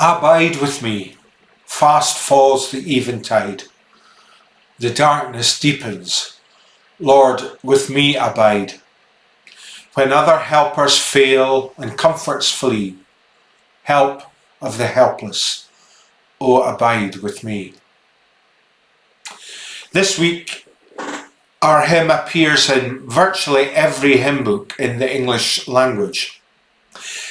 Abide with me, fast falls the eventide. The darkness deepens, Lord, with me abide. When other helpers fail and comforts flee, help of the helpless, O abide with me. This week, our hymn appears in virtually every hymn book in the English language.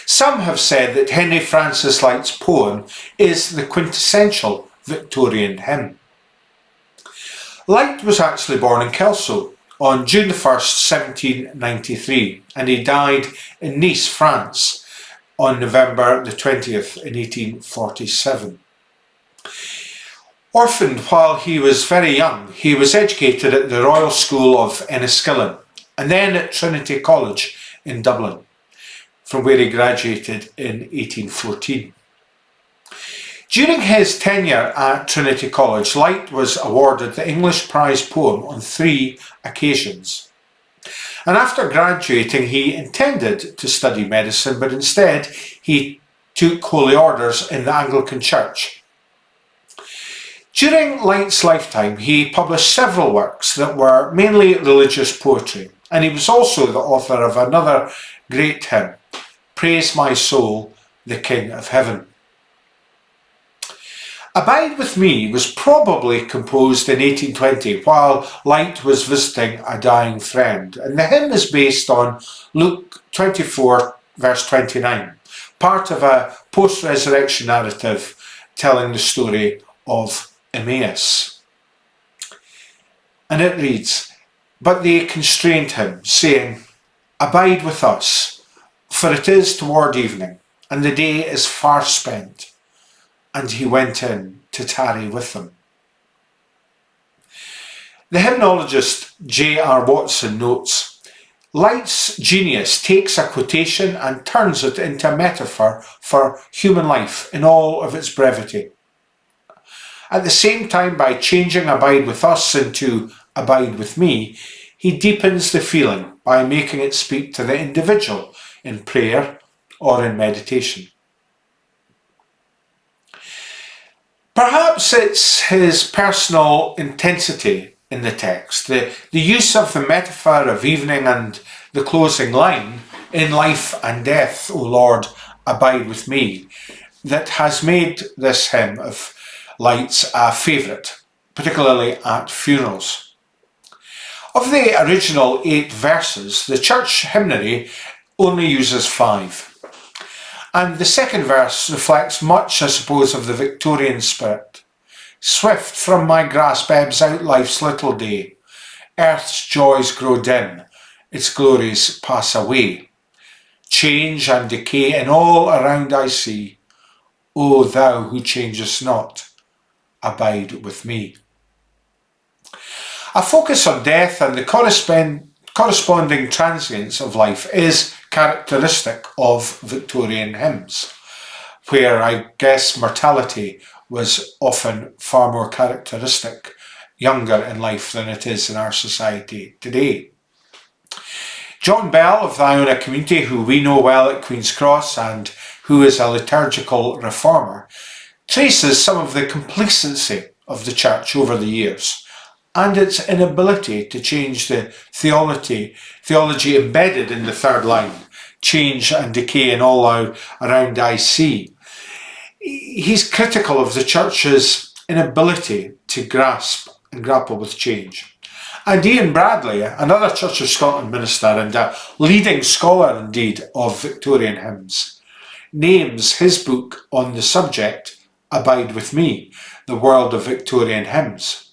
Some have said that Henry Francis Light's poem is the quintessential Victorian hymn. Light was actually born in Kelso on June the 1st, 1793, and he died in Nice, France on November the 20th in 1847. Orphaned while he was very young, he was educated at the Royal School of Enniskillen and then at Trinity College in Dublin, from where he graduated in 1814. During his tenure at Trinity College, Light was awarded the English Prize Poem on 3 occasions. And after graduating, he intended to study medicine, but instead he took holy orders in the Anglican Church. During Light's lifetime, he published several works that were mainly religious poetry, and he was also the author of another great hymn, Praise My Soul, the King of Heaven. Abide with Me was probably composed in 1820 while Light was visiting a dying friend, and the hymn is based on Luke 24 verse 29, part of a post-resurrection narrative telling the story of Emmaus. And it reads, "But they constrained him, saying, Abide with us, for it is toward evening, and the day is far spent. And he went in to tarry with them." The hymnologist J.R. Watson notes, Light's genius takes a quotation and turns it into a metaphor for human life in all of its brevity. At the same time, by changing Abide with us into Abide with me, he deepens the feeling by making it speak to the individual in prayer or in meditation. Perhaps it's his personal intensity in the text, the use of the metaphor of evening and the closing line, "In life and death, O Lord, abide with me," that has made this hymn of Light's a favourite, particularly at funerals. Of the original 8 verses, the church hymnary only uses 5. And the second verse reflects much, I suppose, of the Victorian spirit. "Swift from my grasp ebbs out life's little day. Earth's joys grow dim, its glories pass away. Change and decay in all around I see. O thou who changest not, abide with me." A focus on death and the corresponding transience of life is characteristic of Victorian hymns, where I guess mortality was often far more characteristic, younger in life than it is in our society today. John Bell of the Iona community, who we know well at Queen's Cross and who is a liturgical reformer, traces some of the complacency of the church over the years and its inability to change the theology embedded in the third line, change and decay in all around I see. He's critical of the church's inability to grasp and grapple with change. And Ian Bradley, another Church of Scotland minister and a leading scholar indeed of Victorian hymns, names his book on the subject, Abide with Me, the World of Victorian Hymns.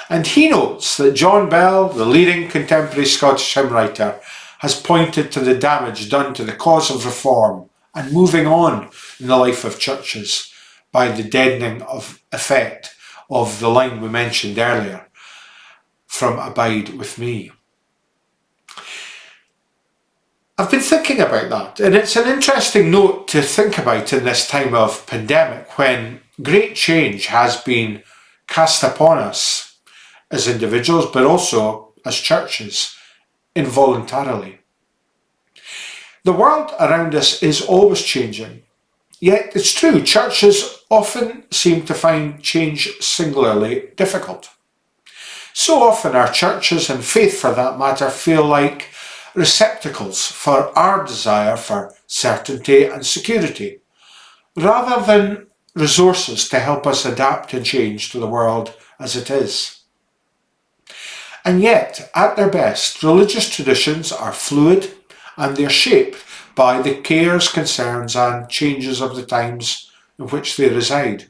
And he notes that John Bell, the leading contemporary Scottish hymn writer, has pointed to the damage done to the cause of reform and moving on in the life of churches by the deadening of effect of the line we mentioned earlier from Abide with Me. I've been thinking about that, and it's an interesting note to think about in this time of pandemic when great change has been cast upon us as individuals, but also as churches, involuntarily. The world around us is always changing, Yet it's true, churches often seem to find change singularly difficult. So often our churches, and faith for that matter, feel like receptacles for our desire for certainty and security, rather than resources to help us adapt and change to the world as it is. And yet, at their best, religious traditions are fluid and they're shaped by the cares, concerns and changes of the times in which they reside.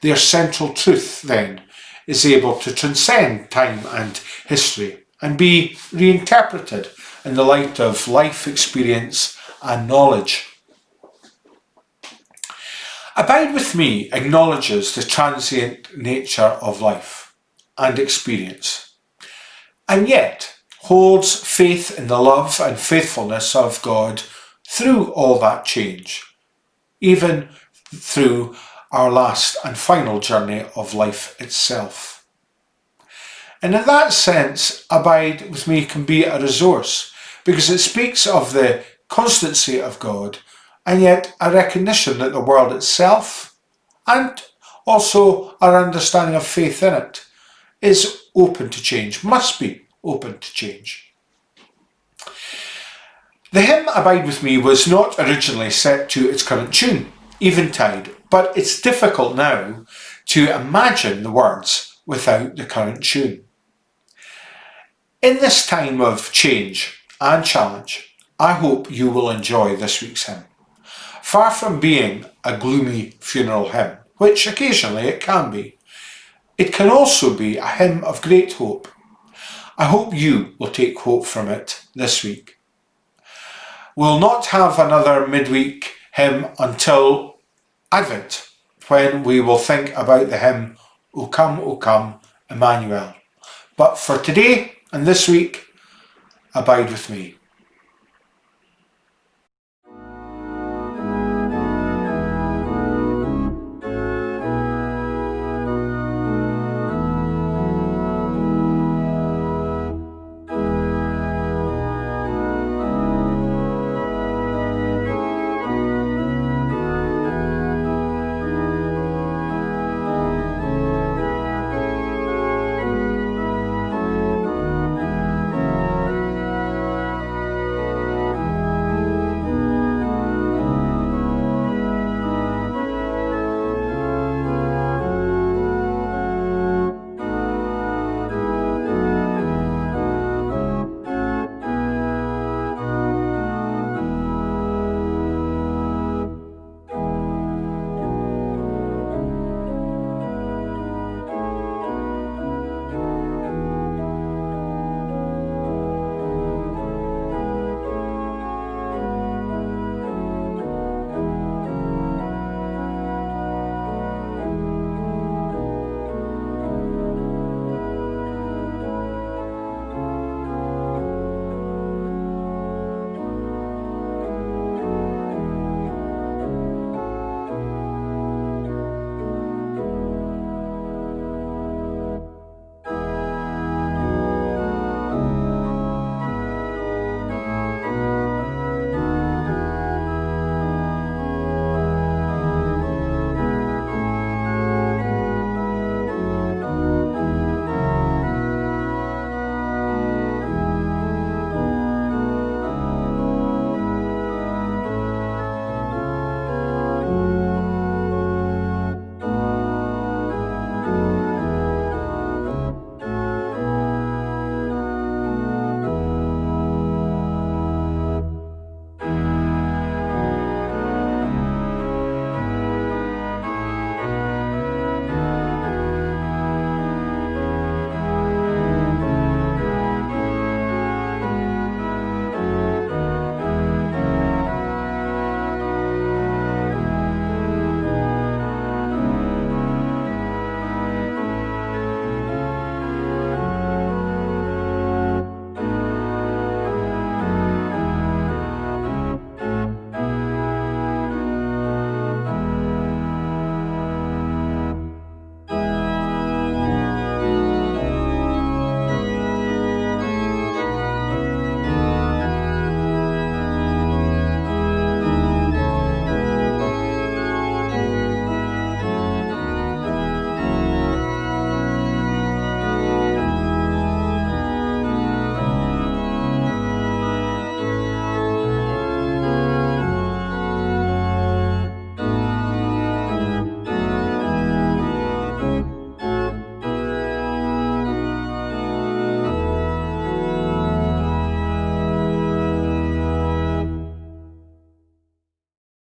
Their central truth, then, is able to transcend time and history and be reinterpreted in the light of life experience and knowledge. Abide with me acknowledges the transient nature of life and experience, and yet holds faith in the love and faithfulness of God through all that change, even through our last and final journey of life itself. And in that sense, Abide with me can be a resource because it speaks of the constancy of God and yet a recognition that the world itself and also our understanding of faith in it is open to change, must be open to change. The hymn Abide With Me was not originally set to its current tune, Eventide, but it's difficult now to imagine the words without the current tune. In this time of change and challenge, I hope you will enjoy this week's hymn. Far from being a gloomy funeral hymn, which occasionally it can be, it can also be a hymn of great hope. I hope you will take hope from it this week. We'll not have another midweek hymn until Advent, when we will think about the hymn, O come, Emmanuel. But for today and this week, abide with me.